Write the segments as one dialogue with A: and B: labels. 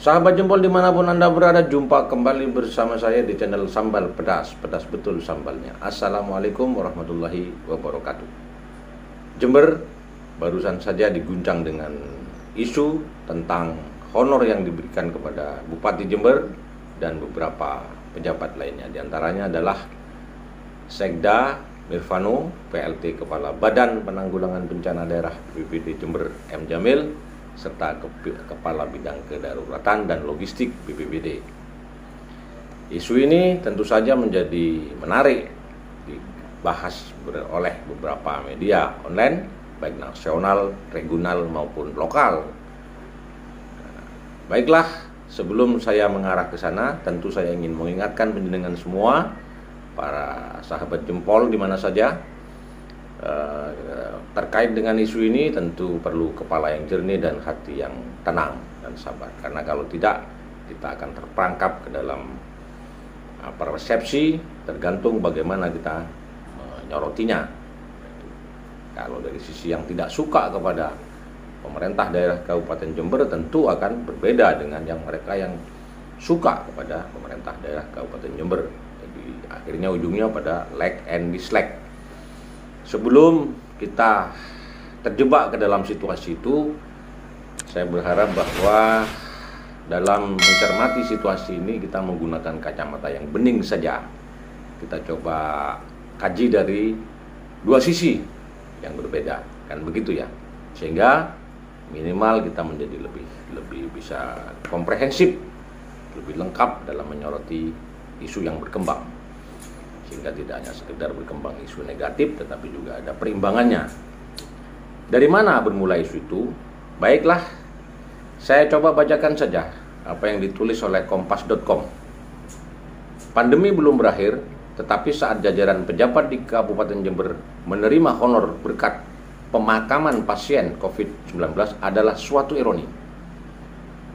A: Sahabat jempol dimanapun Anda berada, jumpa kembali bersama saya di channel Sambal Pedas. Pedas betul sambalnya. Assalamualaikum warahmatullahi wabarakatuh. Jember barusan saja diguncang dengan isu tentang honor yang diberikan kepada Bupati Jember dan beberapa pejabat lainnya. Di antaranya adalah Sekda Mirvano, PLT Kepala Badan Penanggulangan Bencana Daerah BPBD Jember M. Jamil, serta Kepala Bidang Kedaruratan dan Logistik BPBD. Isu ini tentu saja menjadi menarik dibahas oleh beberapa media online, baik nasional, regional maupun lokal. Baiklah, sebelum saya mengarah ke sana, tentu saya ingin mengingatkan penjenengan semua, para sahabat jempol di mana saja, terkait dengan isu ini tentu perlu kepala yang jernih dan hati yang tenang dan sabar. Karena kalau tidak, kita akan terperangkap ke dalam persepsi, tergantung bagaimana kita menyorotinya. Kalau dari sisi yang tidak suka kepada pemerintah daerah Kabupaten Jember, tentu akan berbeda dengan yang mereka yang suka kepada pemerintah daerah Kabupaten Jember. Jadi akhirnya ujungnya pada like and dislike. Sebelum kita terjebak ke dalam situasi itu, saya berharap bahwa dalam mencermati situasi ini kita menggunakan kacamata yang bening saja. Kita coba kaji dari dua sisi yang berbeda, kan begitu ya. Sehingga minimal kita menjadi lebih bisa komprehensif, lebih lengkap dalam menyoroti isu yang berkembang. Sehingga tidak hanya sekedar berkembang isu negatif, tetapi juga ada perimbangannya. Dari mana bermula isu itu? Baiklah, saya coba bacakan saja apa yang ditulis oleh kompas.com. Pandemi belum berakhir, tetapi saat jajaran pejabat di Kabupaten Jember menerima honor berkat pemakaman pasien COVID-19 adalah suatu ironi.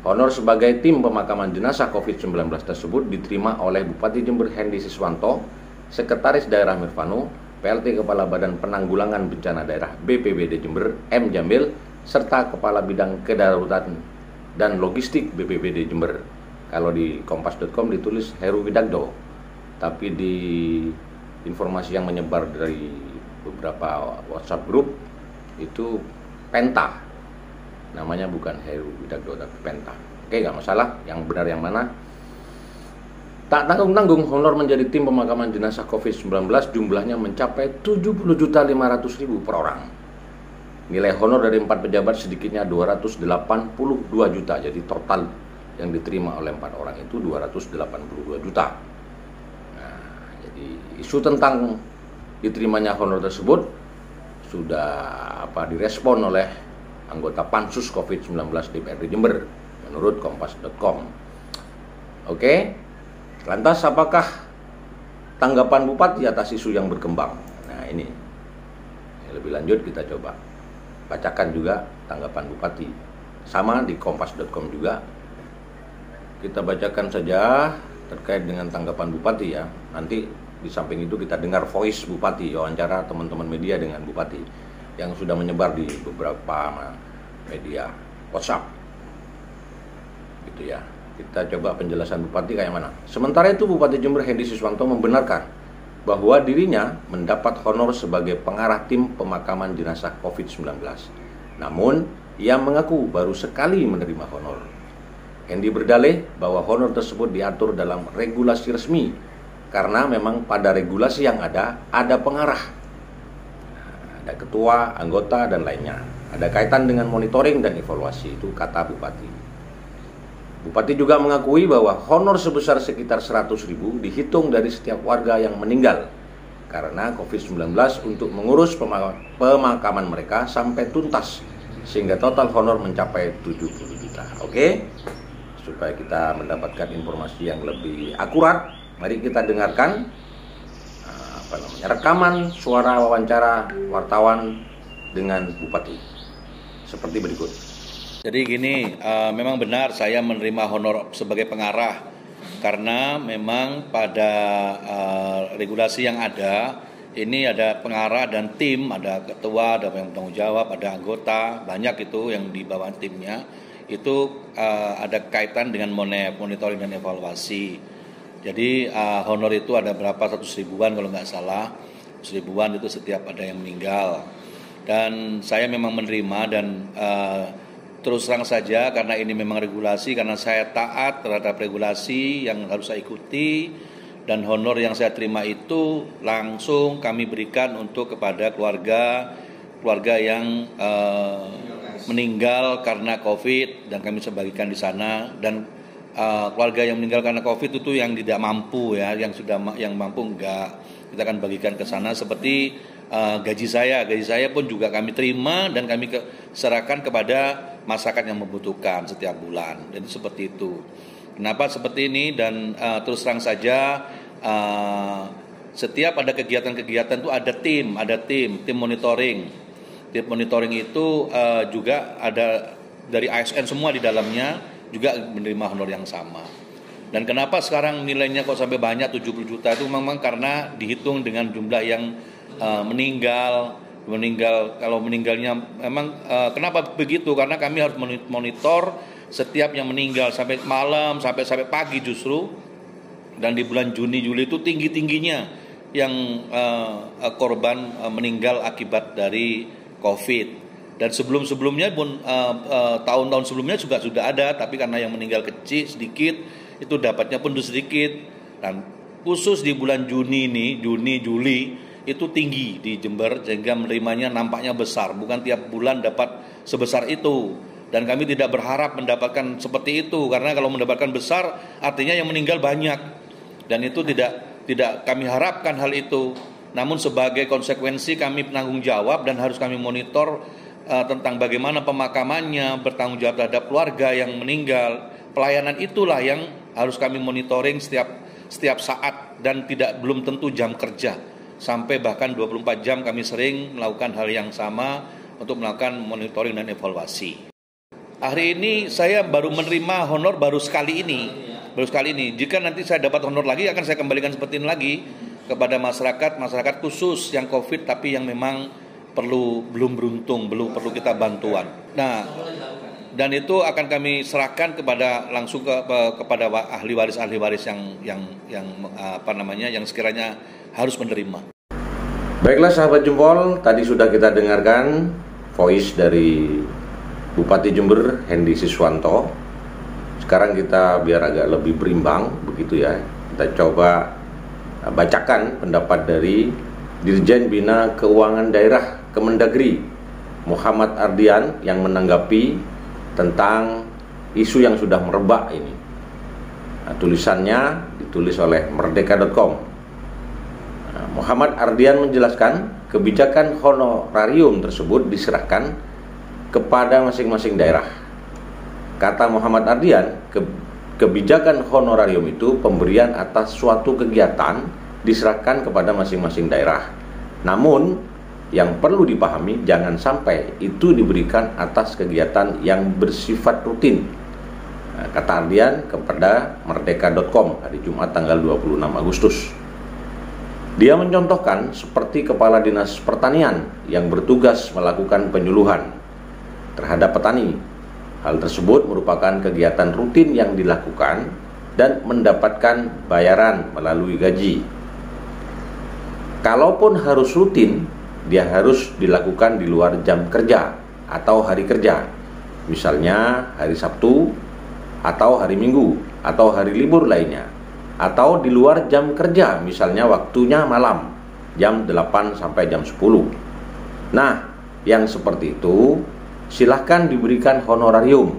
A: Honor sebagai tim pemakaman jenazah COVID-19 tersebut diterima oleh Bupati Jember Hendy Siswanto, Sekretaris Daerah Mirvano, PLT Kepala Badan Penanggulangan Bencana Daerah BPBD Jember M. Jamil, serta Kepala Bidang Kedaruratan dan Logistik BPBD Jember. Kalau di kompas.com ditulis Heru Widagdo, tapi di informasi yang menyebar dari beberapa WhatsApp grup itu Penta. Namanya bukan Heru Widagdo tapi Penta. Oke, nggak masalah, yang benar yang mana. Tak tanggung-tanggung, honor menjadi tim pemakaman jenazah COVID-19 jumlahnya mencapai 70.500.000 per orang. Nilai honor dari 4 pejabat sedikitnya 282 juta. Jadi total yang diterima oleh 4 orang itu 282 juta. Nah, jadi isu tentang diterimanya honor tersebut sudah direspon oleh anggota Pansus COVID-19 DPRD Jember menurut kompas.com. Oke. Lantas apakah tanggapan Bupati atas isu yang berkembang? Nah ini lebih lanjut kita coba bacakan juga tanggapan Bupati. Sama di kompas.com juga. Kita bacakan saja terkait dengan tanggapan Bupati ya. Nanti di samping itu kita dengar voice Bupati, wawancara teman-teman media dengan Bupati yang sudah menyebar di beberapa media WhatsApp. Gitu ya. Kita coba penjelasan Bupati kayak mana. Sementara itu Bupati Jember Hendy Siswanto membenarkan bahwa dirinya mendapat honor sebagai pengarah tim pemakaman jenazah COVID-19. Namun, ia mengaku baru sekali menerima honor. Hendy berdalih bahwa honor tersebut diatur dalam regulasi resmi karena memang pada regulasi yang ada pengarah. Ada ketua, anggota, dan lainnya. Ada kaitan dengan monitoring dan evaluasi, itu kata Bupati. Bupati juga mengakui bahwa honor sebesar sekitar 100.000 dihitung dari setiap warga yang meninggal karena COVID-19 untuk mengurus pemakaman mereka sampai tuntas, sehingga total honor mencapai 70 juta. Oke? Supaya kita mendapatkan informasi yang lebih akurat, mari kita dengarkan rekaman suara wawancara wartawan dengan Bupati seperti berikut.
B: Jadi gini, memang benar saya menerima honor sebagai pengarah karena memang pada regulasi yang ada ini ada pengarah dan tim, ada ketua, ada yang bertanggung jawab, ada anggota, banyak itu yang di bawah timnya. itu ada kaitan dengan monitoring dan evaluasi. Jadi honor itu ada berapa, 100 ribuan kalau nggak salah, 100 ribuan itu setiap ada yang meninggal. Dan saya memang menerima dan terus terang saja karena ini memang regulasi, karena saya taat terhadap regulasi yang harus saya ikuti, dan honor yang saya terima itu langsung kami berikan untuk kepada keluarga yang meninggal karena COVID, dan kami sebagikan di sana. Dan keluarga yang meninggal karena COVID itu yang tidak mampu ya, yang mampu enggak, kita akan bagikan ke sana. Seperti gaji saya pun juga kami terima dan kami serahkan kepada masyarakat yang membutuhkan setiap bulan. Jadi seperti itu. Kenapa seperti ini? Dan terus terang saja setiap ada kegiatan-kegiatan itu ada tim monitoring. Tim monitoring itu juga ada dari ASN semua di dalamnya, juga menerima honor yang sama. Dan kenapa sekarang nilainya kok sampai banyak 70 juta itu memang karena dihitung dengan jumlah yang meninggal. Kalau meninggalnya memang kenapa begitu? Karena kami harus monitor setiap yang meninggal sampai malam, sampai pagi justru. Dan di bulan Juni Juli itu tinggi-tingginya yang korban meninggal akibat dari COVID. Dan sebelumnya pun tahun-tahun sebelumnya juga sudah ada, tapi karena yang meninggal kecil sedikit, itu dapatnya pun sedikit. Dan khusus di bulan Juni Juli itu tinggi di Jember, sehingga menerimanya nampaknya besar. Bukan tiap bulan dapat sebesar itu. Dan kami tidak berharap mendapatkan seperti itu, karena kalau mendapatkan besar artinya yang meninggal banyak. Dan itu tidak kami harapkan hal itu. Namun sebagai konsekuensi kami penanggung jawab dan harus kami monitor tentang bagaimana pemakamannya, bertanggung jawab terhadap keluarga yang meninggal. Pelayanan itulah yang harus kami monitoring setiap saat, dan belum tentu jam kerja. Sampai bahkan 24 jam kami sering melakukan hal yang sama untuk melakukan monitoring dan evaluasi. Hari ini saya baru menerima honor baru sekali ini. Jika nanti saya dapat honor lagi, akan saya kembalikan seperti ini lagi kepada masyarakat khusus yang COVID tapi yang memang belum beruntung, belum perlu kita bantuan. Nah, dan itu akan kami serahkan langsung kepada ahli waris yang sekiranya harus menerima.
A: Baiklah sahabat Jempol, tadi sudah kita dengarkan voice dari Bupati Jember Hendy Siswanto. Sekarang kita biar agak lebih berimbang begitu ya, kita coba bacakan pendapat dari Dirjen Bina Keuangan Daerah Kemendagri Muhammad Ardian yang menanggapi tentang isu yang sudah merebak ini. Tulisannya ditulis oleh merdeka.com. Muhammad Ardian menjelaskan kebijakan honorarium tersebut diserahkan kepada masing-masing daerah. Kata Muhammad Ardian, kebijakan honorarium itu pemberian atas suatu kegiatan diserahkan kepada masing-masing daerah. Namun yang perlu dipahami, jangan sampai itu diberikan atas kegiatan yang bersifat rutin. Kata Ardian kepada merdeka.com hari Jumat tanggal 26 Agustus. Dia mencontohkan seperti Kepala Dinas Pertanian yang bertugas melakukan penyuluhan terhadap petani. Hal tersebut merupakan kegiatan rutin yang dilakukan dan mendapatkan bayaran melalui gaji. Kalaupun harus rutin, dia harus dilakukan di luar jam kerja atau hari kerja. Misalnya hari Sabtu atau hari Minggu atau hari libur lainnya. Atau di luar jam kerja, misalnya waktunya malam, jam 8 sampai jam 10. Nah, yang seperti itu silahkan diberikan honorarium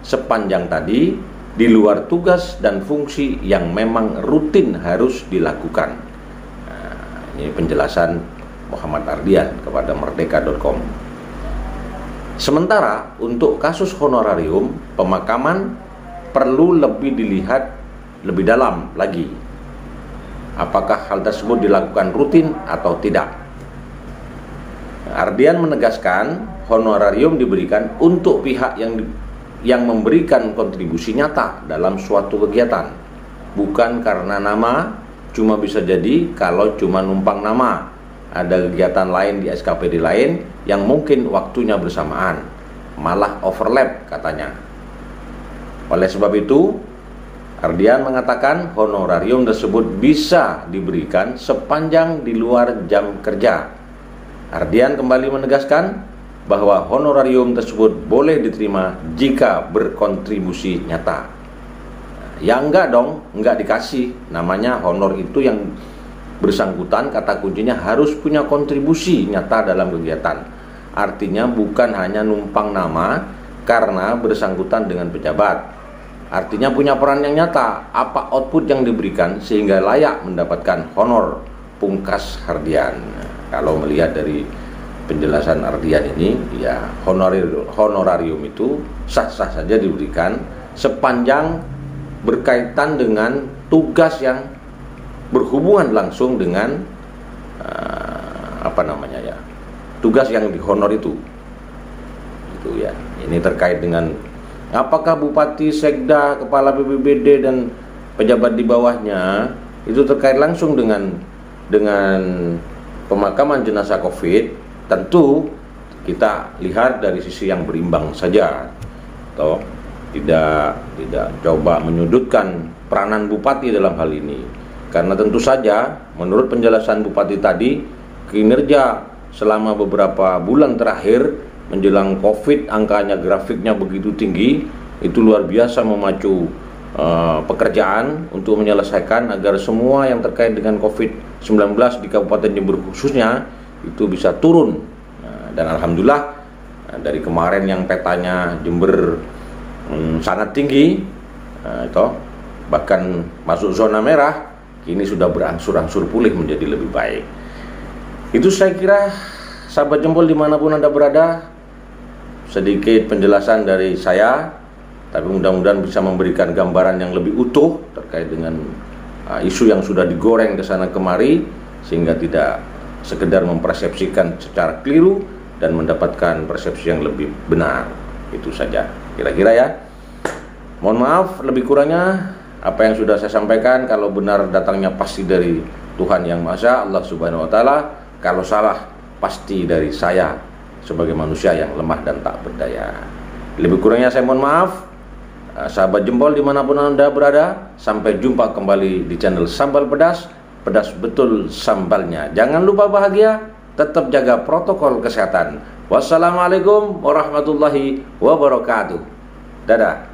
A: sepanjang tadi di luar tugas dan fungsi yang memang rutin harus dilakukan. Nah, ini penjelasan Muhammad Ardian kepada merdeka.com. Sementara untuk kasus honorarium pemakaman perlu lebih dilihat lebih dalam lagi. Apakah hal tersebut dilakukan rutin atau tidak? Ardian menegaskan honorarium diberikan untuk pihak yang memberikan kontribusi nyata dalam suatu kegiatan, bukan karena nama. Cuma bisa jadi kalau cuma numpang nama, ada kegiatan lain di SKPD lain yang mungkin waktunya bersamaan, malah overlap katanya. Oleh sebab itu, Ardian mengatakan honorarium tersebut bisa diberikan sepanjang di luar jam kerja. Ardian kembali menegaskan bahwa honorarium tersebut boleh diterima jika berkontribusi nyata. Ya enggak dong, enggak dikasih. Namanya honor itu yang bersangkutan, kata kuncinya harus punya kontribusi nyata dalam kegiatan. Artinya bukan hanya numpang nama karena bersangkutan dengan pejabat. Artinya punya peran yang nyata, apa output yang diberikan sehingga layak mendapatkan honor, pungkas Ardian. Kalau melihat dari penjelasan Ardian ini, ya honorarium itu sah-sah saja diberikan sepanjang berkaitan dengan tugas yang berhubungan langsung dengan tugas yang dihonor itu ya. Ini terkait dengan apakah bupati, sekda, kepala BPBD dan pejabat di bawahnya itu terkait langsung dengan pemakaman jenazah COVID. Tentu kita lihat dari sisi yang berimbang saja, atau tidak coba menyudutkan peranan bupati dalam hal ini. Karena tentu saja menurut penjelasan bupati tadi, kinerja selama beberapa bulan terakhir menjelang COVID, angkanya, grafiknya begitu tinggi, itu luar biasa memacu pekerjaan untuk menyelesaikan agar semua yang terkait dengan COVID-19 di Kabupaten Jember khususnya itu bisa turun. Dan alhamdulillah dari kemarin yang petanya Jember sangat tinggi, bahkan masuk zona merah, kini sudah berangsur-angsur pulih menjadi lebih baik. Itu saya kira, sahabat Jempol dimanapun Anda berada, sedikit penjelasan dari saya, tapi mudah-mudahan bisa memberikan gambaran yang lebih utuh terkait dengan isu yang sudah digoreng ke sana kemari, sehingga tidak sekedar mempersepsikan secara keliru dan mendapatkan persepsi yang lebih benar. Itu saja kira-kira ya. Mohon maaf lebih kurangnya apa yang sudah saya sampaikan. Kalau benar datangnya pasti dari Tuhan Yang Maha Esa, Allah Subhanahu wa taala. Kalau salah pasti dari saya sebagai manusia yang lemah dan tak berdaya. Lebih kurangnya saya mohon maaf. Sahabat Jempol dimanapun Anda berada, sampai jumpa kembali di channel Sambal Pedas. Pedas betul sambalnya. Jangan lupa bahagia, tetap jaga protokol kesehatan. Wassalamualaikum warahmatullahi wabarakatuh. Dadah.